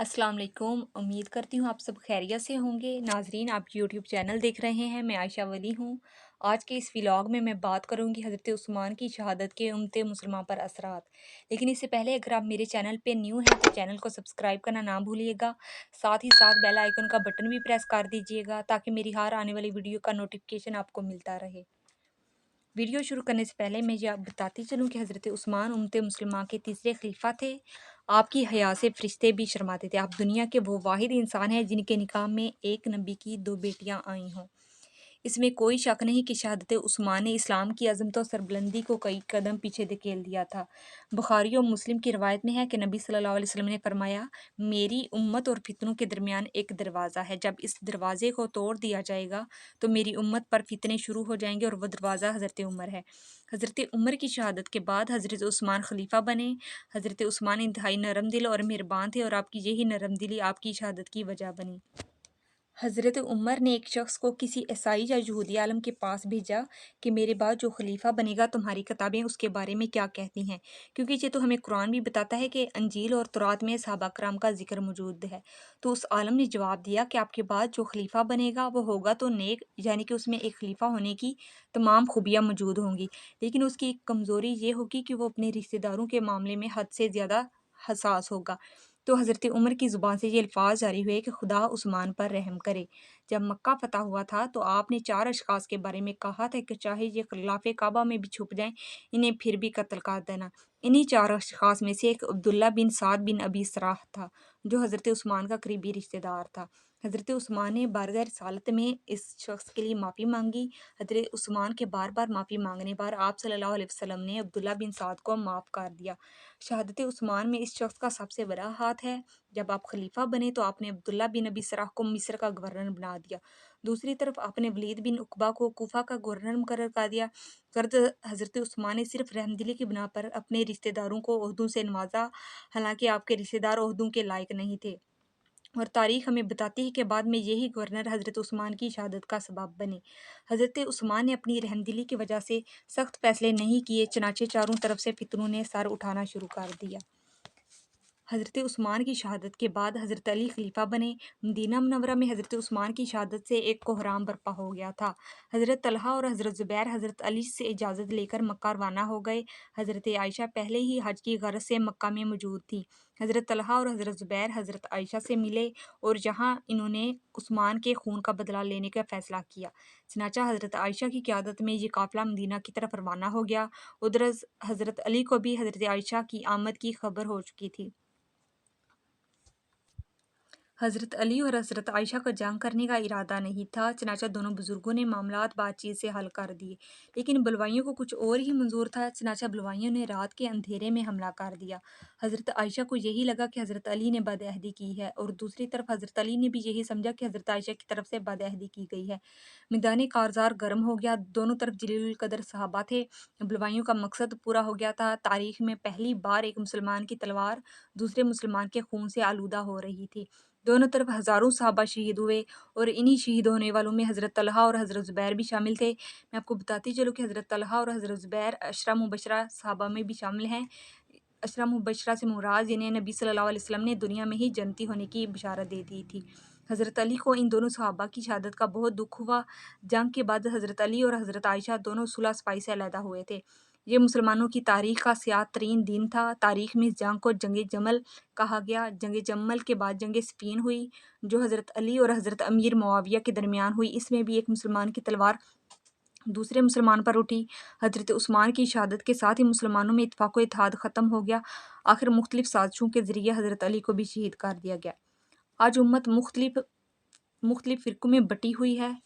अस्सलाम वालेकुम। उम्मीद करती हूँ आप सब खैरियत से होंगे। नाजरीन, आप यूट्यूब चैनल देख रहे हैं। मैं आयशा वली हूँ। आज के इस व्लॉग में मैं बात करूँगी हज़रत उस्मान की शहादत के उम्मत मुसलमा पर असरात। लेकिन इससे पहले अगर आप मेरे चैनल पे न्यू हैं तो चैनल को सब्सक्राइब करना ना भूलिएगा। साथ ही साथ बेल आइकन का बटन भी प्रेस कर दीजिएगा ताकि मेरी हर आने वाली वीडियो का नोटिफिकेशन आपको मिलता रहे। वीडियो शुरू करने से पहले मैं ये आप बताती चलूँ कि हज़रत उस्मान उम्मत मुस्लिमा के तीसरे खलीफा थे। आपकी हया से फ़रिश्ते भी शर्माते थे। आप दुनिया के वो वाहिद इंसान हैं जिनके निकाह में एक नबी की 2 बेटियां आई हों। इसमें कोई शक नहीं कि शहादत उस्मान ने इस्लाम की अज़मत और सरबुलंदी को कई कदम पीछे धकेल दिया था। बुखारी और मुस्लिम की रवायत में है कि नबी सल्लल्लाहु अलैहि वसल्लम ने फरमाया, मेरी उम्मत और फितनों के दरमियान एक दरवाज़ा है। जब इस दरवाज़े को तोड़ दिया जाएगा तो मेरी उम्मत पर फितने शुरू हो जाएंगे और वह दरवाज़ा हज़रत उमर है। हज़रत उमर की शहादत के बाद हज़रत उस्मान खलीफा बने। हज़रत उस्मान इंतहाई नरम दिल और मेहरबान थे और आपकी यही नरम दिली आपकी शहादत की वजह बनी। हज़रत उमर ने एक शख्स को किसी ईसाई या यहूदी आलम के पास भेजा कि मेरे बाद जो खलीफा बनेगा तुम्हारी किताबें उसके बारे में क्या कहती हैं, क्योंकि ये तो हमें कुरान भी बताता है कि अंजील और तौरात में सहाबा कराम का जिक्र मौजूद है। तो उस आलम ने जवाब दिया कि आपके बाद जो खलीफा बनेगा वो होगा तो नेक, यानी कि उसमें एक खलीफा होने की तमाम खूबियाँ मौजूद होंगी, लेकिन उसकी एक कमज़ोरी ये होगी कि वो अपने रिश्तेदारों के मामले में हद से ज़्यादा हसास होगा। तो हज़रत उमर की ज़ुबान से ये अल्फाज जारी हुए कि खुदा उस्मान पर रहम करे। जब मक्का फ़तह हुआ था तो आपने 4 अशख़ास के बारे में कहा था कि चाहे ये ख़िलाफ़े काबा में भी छुप जाएँ, इन्हें फिर भी कत्ल कर देना। इन्हीं 4 अशख़ास में से एक अब्दुल्ला बिन साद बिन अबी सराह था, जो हज़रत उस्मान का करीबी रिश्तेदार था। हज़रत उस्मान ने बारगाह रिसालत में इस शख़्स के लिए माफ़ी मांगी। हज़रत उस्मान के बार-बार माफ़ी मांगने पर आप सल्लल्लाहु अलैहि वसल्लम ने अब्दुल्ला बिन साद को माफ़ कर दिया। शहादत उस्मान में इस शख्स का सबसे बड़ा हाथ है। जब आप खलीफा बने तो आपने अब्दुल्ला बिन अबी सराह को मिस्र का गवर्नर बना दिया। दूसरी तरफ आपने वलीद बिन उकबा को कूफा का गवर्नर मुकर्रर कर दिया। गर्द हज़रत उस्मान ने सिर्फ रहमदिली की बिना पर अपने रिश्तेदारों को ओहदों से नवाजा, हालांकि आपके रिश्तेदार ओहदों के लायक नहीं थे। और तारीख हमें बताती है कि बाद में यही गवर्नर हज़रत उस्मान की शहादत का सबब बने। हज़रत उस्मान ने अपनी रहमदिली की वजह से सख्त फैसले नहीं किए, चनाचे चारों तरफ से फितनों ने सर उठाना शुरू कर दिया। हज़रत उस्मान की शहादत के बाद हज़रत अली खलीफा बने। मदीना मुनव्वरा में हज़रत उस्मान की शहादत से एक कोहराम बर्पा हो गया था। हज़रत तलहा और हज़रत ज़ुबैर हज़रत अली से इजाज़त लेकर मक्का रवाना हो गए। हज़रत आयशा पहले ही हज की गरज से मक्का में मौजूद थी। हज़रत तलहा और हज़रत ज़ुबैर हज़रत आयशा से मिले और जहाँ इन्होंने उस्मान के खून का बदला लेने का फ़ैसला किया। चनाचा हज़रत आयशा की क़यादत में ये काफ़िला मदीना की तरफ रवाना हो गया। उधर हज़रत अली को भी हज़रत आयशा की आमद की खबर हो चुकी थी। हज़रत अली और हज़रत आयशा का जंग करने का इरादा नहीं था, चनाचा दोनों बुजुर्गों ने मामलात बातचीत से हल कर दिए। लेकिन बलवाइयों को कुछ और ही मंजूर था, चनाचा बलवाइयों ने रात के अंधेरे में हमला कर दिया। हज़रत आयशा को यही लगा कि हज़रत अली ने बदअहदी की है और दूसरी तरफ हज़रत अली ने भी यही समझा कि हज़रत आयशा की तरफ से बदअहदी की गई है। मैदान कारज़ार गर्म हो गया, दोनों तरफ जलीलुल कदर सहाबा थे। बलवाइयों का मकसद पूरा हो गया था। तारीख में पहली बार एक मुसलमान की तलवार दूसरे मुसलमान के खून से आलूदा हो रही थी। दोनों तरफ हज़ारों सहाबा शहीद हुए और इन्हीं शहीद होने वालों में हज़रत तलहा और हज़रत ज़ुबैर भी शामिल थे। मैं आपको बताती चलूँ कि हज़रत तलहा और हज़रत ज़ुबैर अशरा मुबशरा सहाबा में भी शामिल हैं। अशरा मुबशरा से मुराद जिन्हें नबी सल्लल्लाहु अलैहि वसल्लम ने दुनिया में ही जन्नती होने की बशारत दे दी थी। हज़रत अली को इन दोनों सहाबा की शहादत का बहुत दुख हुआ। जंग के बाद हज़रत अली और हज़रत आयशा दोनों सुलह सफाई से अलहदा हुए थे। ये मुसलमानों की तारीख का सियाह तरीन दिन था। तारीख में इस जंग को जंग जमल कहा गया। जंग जमल के बाद जंग सिफ़ीन हुई, जो हज़रत अली और हज़रत अमीर मुआविया के दरमियान हुई। इसमें भी एक मुसलमान की तलवार दूसरे मुसलमान पर उठी। हज़रत उस्मान की शहादत के साथ ही मुसलमानों में इत्तेफाक व इत्तेहाद ख़त्म हो गया। आखिर मुख्तलिफ साजिशों के ज़रिए हज़रत अली को भी शहीद कर दिया गया। आज उम्मत मुख्तलिफ फ़िरक़ों में बटी हुई है।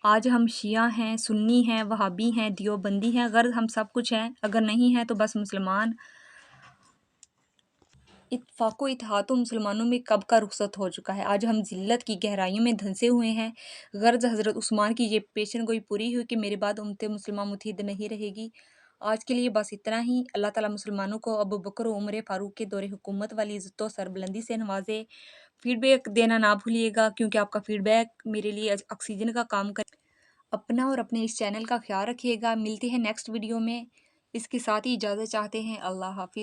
आज हम शिया हैं, सुन्नी हैं, वहाबी हैं, दियोबंदी हैं, गर्ज हम सब कुछ हैं। अगर नहीं हैं तो बस मुसलमान। इत्तेफाक व इत्तेहाद तो मुसलमानों में कब का रुखसत हो चुका है। आज हम ज़िल्लत की गहराइयों में धंसे हुए हैं। गर्ज हज़रत उस्मान की ये पेशन गोई पूरी हुई कि मेरे बाद उम्मत मुस्लिमा मुतहिद नहीं रहेगी। आज के लिए बस इतना ही। अल्लाह ताला मुसलमानों को अबू बकर व उमर फ़ारूक के दौरे हुकूमत वाली इज़्ज़त व सरबुलंदी से नवाज़े। फ़ीडबैक देना ना भूलिएगा, क्योंकि आपका फ़ीडबैक मेरे लिए ऑक्सीजन का काम करे। अपना और अपने इस चैनल का ख्याल रखिएगा। मिलते हैं नेक्स्ट वीडियो में। इसके साथ ही इजाज़त चाहते हैं। अल्लाह हाफ़िज़।